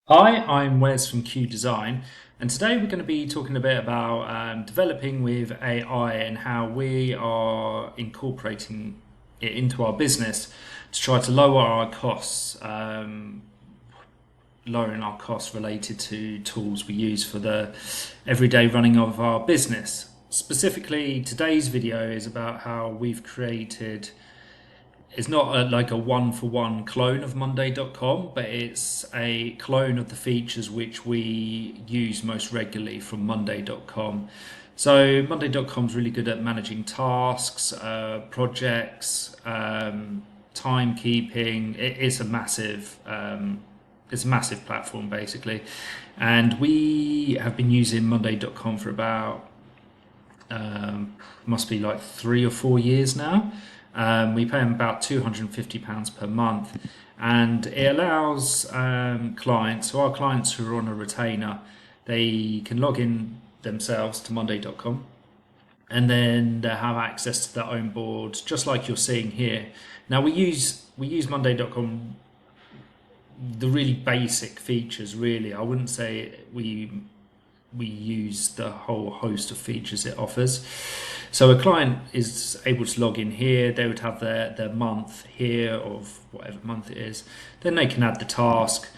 Hi, I'm Wes from Cude Design, and today we're going to be talking a bit about developing with AI and how we are incorporating it into our business to try to lower our costs, lowering our costs related to tools we use for the everyday running of our business. Specifically, today's video is about how we've created it's not like a one-for-one clone of Monday.com, but it's a clone of the features which we use most regularly from Monday.com. So Monday.com is really good at managing tasks, projects, timekeeping. It's a massive platform basically, and we have been using Monday.com for about must be like 3 or 4 years now. We pay them about £250 per month, and it allows clients, so our clients who are on a retainer, they can log in themselves to Monday.com, and then they have access to their own board, just like you're seeing here. Now we use Monday.com, the really basic features. Really, I wouldn't say we use the whole host of features it offers. So a client is able to log in here, they would have their month here of whatever month it is. Then they can add the task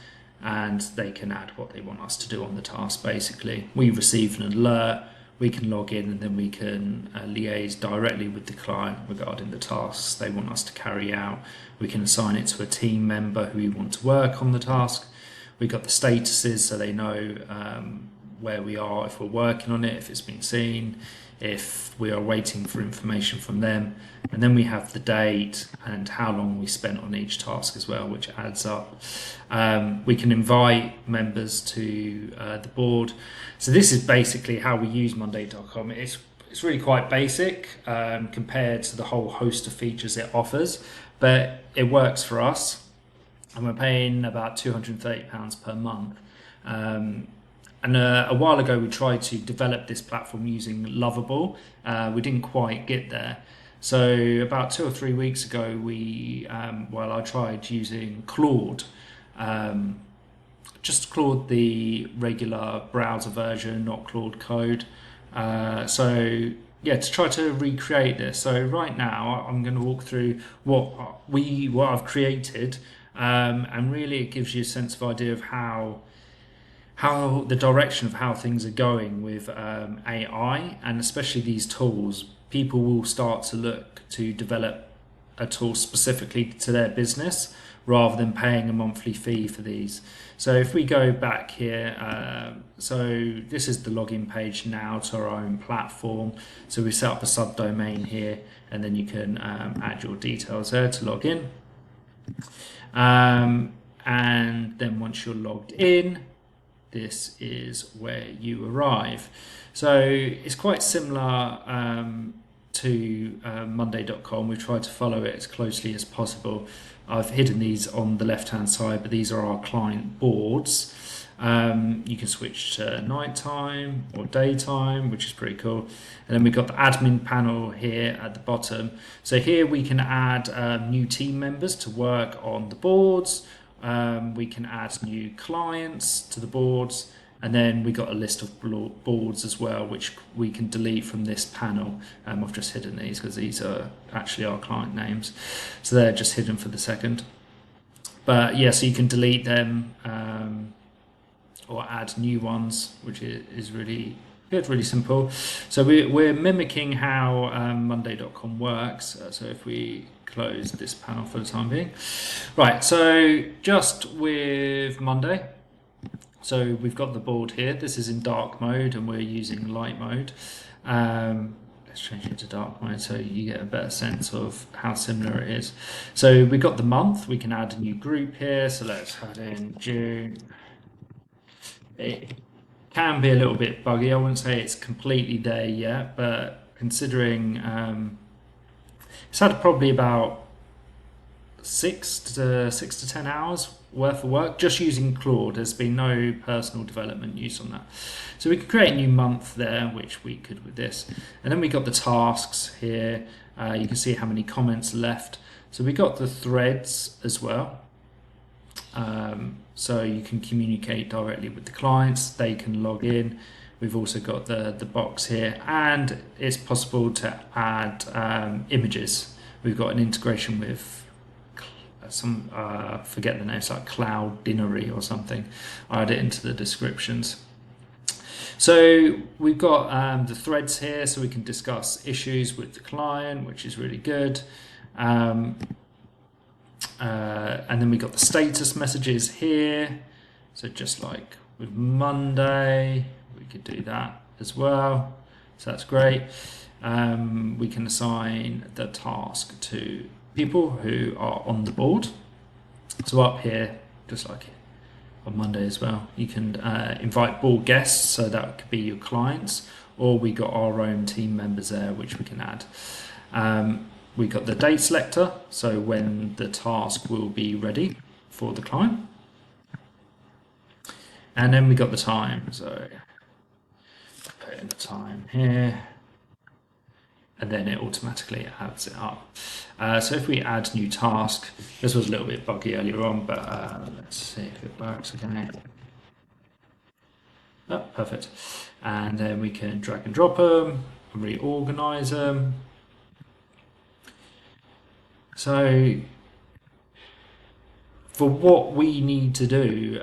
and they can add what they want us to do on the task basically. We receive an alert, we can log in, and then we can liaise directly with the client regarding the tasks they want us to carry out. We can assign it to a team member who we want to work on the task. We've got the statuses so they know where we are, if we're working on it, if it's been seen, if we are waiting for information from them. And then we have the date and how long we spent on each task as well, which adds up. We can invite members to the board. So this is basically how we use Monday.com. It's really quite basic compared to the whole host of features it offers, but it works for us, and we're paying about £230 per month. And a while ago, we tried to develop this platform using Lovable. We didn't quite get there. So about 2 or 3 weeks ago, I tried using Claude, just Claude the regular browser version, not Claude Code. So yeah, to try to recreate this. So right now, I'm going to walk through what I've created, and really it gives you a sense of idea of how the direction of how things are going with AI, and especially these tools. People will start to look to develop a tool specifically to their business rather than paying a monthly fee for these. So if we go back here, so this is the login page now to our own platform. So we set up a subdomain here, and then you can add your details there to log in. And then once you're logged in, this is where you arrive. So it's quite similar to Monday.com. We've tried to follow it as closely as possible. I've hidden these on the left hand side, but these are our client boards. You can switch to nighttime or daytime, which is pretty cool. And then we've got the admin panel here at the bottom. So here we can add new team members to work on the boards. We can add new clients to the boards, and then we got a list of boards as well, which we can delete from this panel. I've just hidden these because these are actually our client names, so they're just hidden for the second. But yeah, so you can delete them or add new ones, which is really good, really simple. So we're mimicking how Monday.com works. So if we close this panel for the time being. Right, so just with Monday, so we've got the board here. This is in dark mode and we're using light mode. Let's change it to dark mode so you get a better sense of how similar it is. So we've got the month. We can add a new group here. So let's add in June. It can be a little bit buggy. I wouldn't say it's completely there yet, but considering it's had probably about 6 to 10 hours worth of work just using Claude. There's been no personal development use on that. So we could create a new month there, which we could with this. And then we got the tasks here. You can see how many comments left. So we got the threads as well. so you can communicate directly with the clients. They can log in. We've also got the box here, and it's possible to add images. We've got an integration with some forget the name, it's like Cloud AI or something. I'll add it into the descriptions. So we've got the threads here, so we can discuss issues with the client, which is really good. And then we got the status messages here. So just like with Monday, we could do that as well. So that's great. We can assign the task to people who are on the board. So up here, just like on Monday as well, you can invite board guests, so that could be your clients, or we got our own team members there which we can add. We got the date selector, so when the task will be ready for the client, and then we got the time, so put in the time here, and then it automatically adds it up. So if we add new task, this was a little bit buggy earlier on, but let's see if it works again. Oh, perfect. And then we can drag and drop them and reorganize them. So for what we need to do,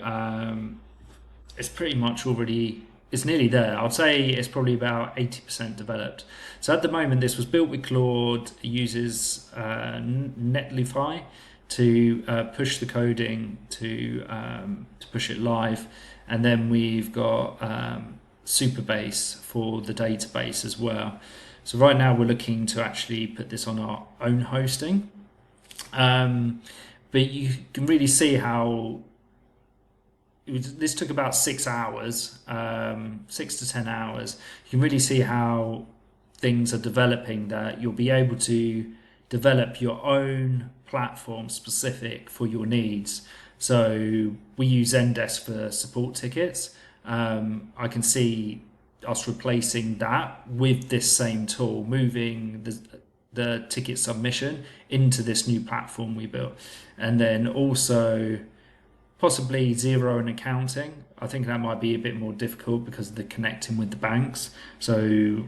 it's pretty much already, it's nearly there. I'd say it's probably about 80% developed. So at the moment, this was built with Claude. It uses Netlify to push the coding to push it live. And then we've got Supabase for the database as well. So right now we're looking to actually put this on our own hosting. But you can really see how this took about 6 hours, 6 to 10 hours. You can really see how things are developing, that you'll be able to develop your own platform specific for your needs. So we use Zendesk for support tickets. I can see us replacing that with this same tool, moving the ticket submission into this new platform we built. And then also possibly Zero and accounting. I think that might be a bit more difficult because of the connecting with the banks. So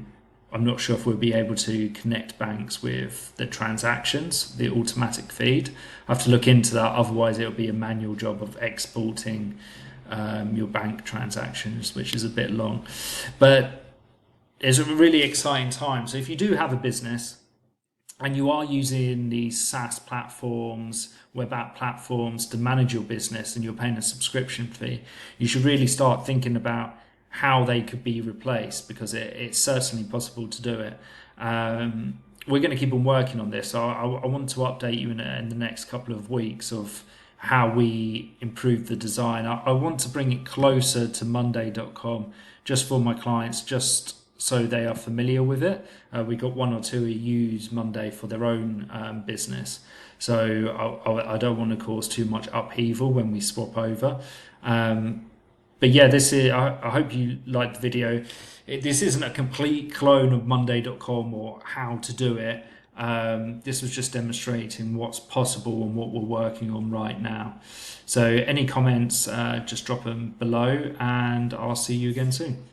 I'm not sure if we'll be able to connect banks with the transactions, the automatic feed. I have to look into that. Otherwise, it'll be a manual job of exporting your bank transactions, which is a bit long. But it's a really exciting time. So if you do have a business and you are using these SaaS platforms, web app platforms to manage your business, and you're paying a subscription fee, you should really start thinking about how they could be replaced, because it's certainly possible to do it. We're going to keep on working on this. So I want to update you in the next couple of weeks of how we improve the design. I want to bring it closer to Monday.com just for my clients, just so they are familiar with it. We got one or two who use Monday for their own business. So I don't want to cause too much upheaval when we swap over. But yeah, this is. I hope you liked the video. This isn't a complete clone of Monday.com or how to do it. This was just demonstrating what's possible and what we're working on right now. So any comments, just drop them below, and I'll see you again soon.